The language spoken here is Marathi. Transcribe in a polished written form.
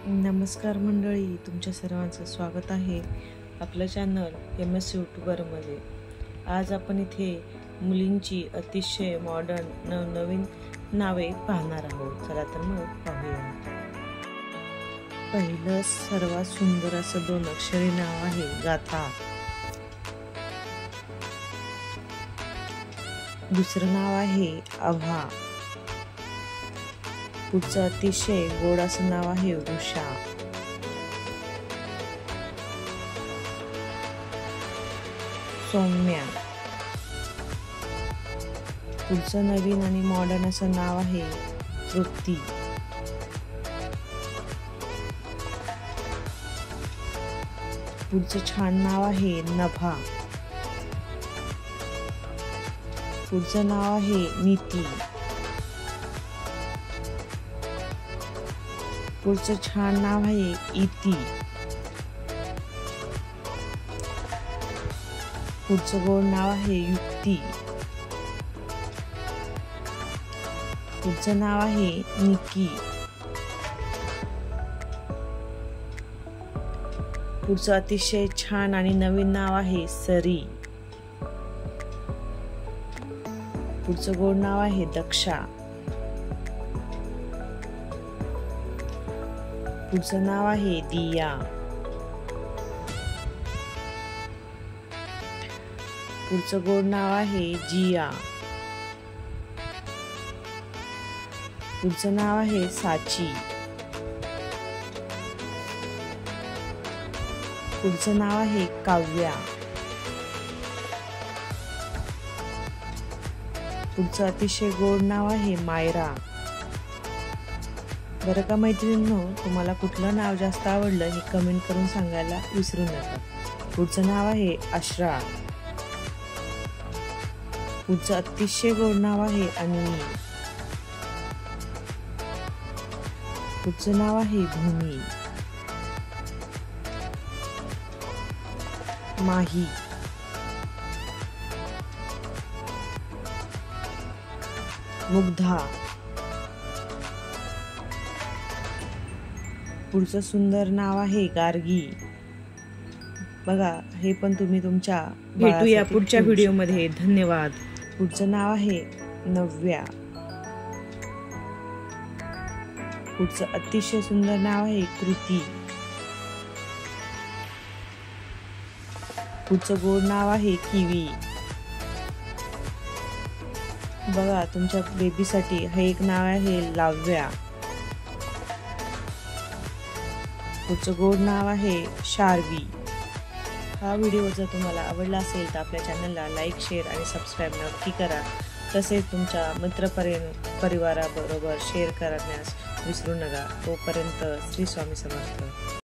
नमस्कार मंडळी, तुमच्या सर्वांचं स्वागत आहे आपलं चॅनल फेमस यूट्यूबरमध्ये। आज आपण इथे मुलींची अतिशय मॉडर्न नवीन नावे पाहणार आहोत। चला तर मग पाहूया। पहिलं सर्वात सुंदर असं 2 अक्षरी नाव आहे गाथा। दुसरं नाव आहे आभा। पुढचं अतिशय गोड असं नाव आहे उषा। सौम्या। पुढचं नवीन आणि मॉडर्न असं नाव आहे तृप्ती। पुढचं छान नाव आहे नभा। पुढचं नाव आहे नीती। पुढचं छान नाव आहे इति। पुढचं गोड नाव आहे युक्ती। पुढचं नाव आहे निकी। पुढचं अतिशय छान आणि नवीन नाव आहे सरी। पुढचं गोड नाव आहे दक्षा। पुढचं नाव आहे दिया। पुढचं गोड नाव आहे जिया। पुढचं नाव आहे साची। पुढचं नाव आहे काव्या। पुढचं अतिशय गोड नाव आहे मायरा। बरं का मैत्रिणींनो, तुम्हाला कुठलं नाव जास्त आवडलं हे कमेंट करून सांगायला विसरू नका। पुढचं नाव आहे अश्रा। पुढचं अतिशय गोड नाव आहे अन्वी। पुढचं नाव आहे भूमी। माही। मुग्धा। पुढचं सुंदर नाव आहे गार्गी। बघा, हे पण तुम्ही तुमच्या भेटूया पुढच्या व्हिडिओमध्ये। धन्यवाद। पुढचं नाव आहे नव्या। पुढचं अतिशय सुंदर नाव आहे कृती। पुढचं गोड नाव आहे किवी। बघा, तुमच्या बेबीसाठी हे एक नाव आहे लाव्या। पुढचं गोड नाव आहे शार्वी। हा व्हिडिओ जर तुम्हाला आवडला असेल तर आपल्या चॅनलला लाईक, शेअर आणि सबस्क्राईब नक्की करा। तसेच तुमच्या परिवाराबरोबर शेअर करण्यास विसरू नका। तोपर्यंत श्री स्वामी समर्थ।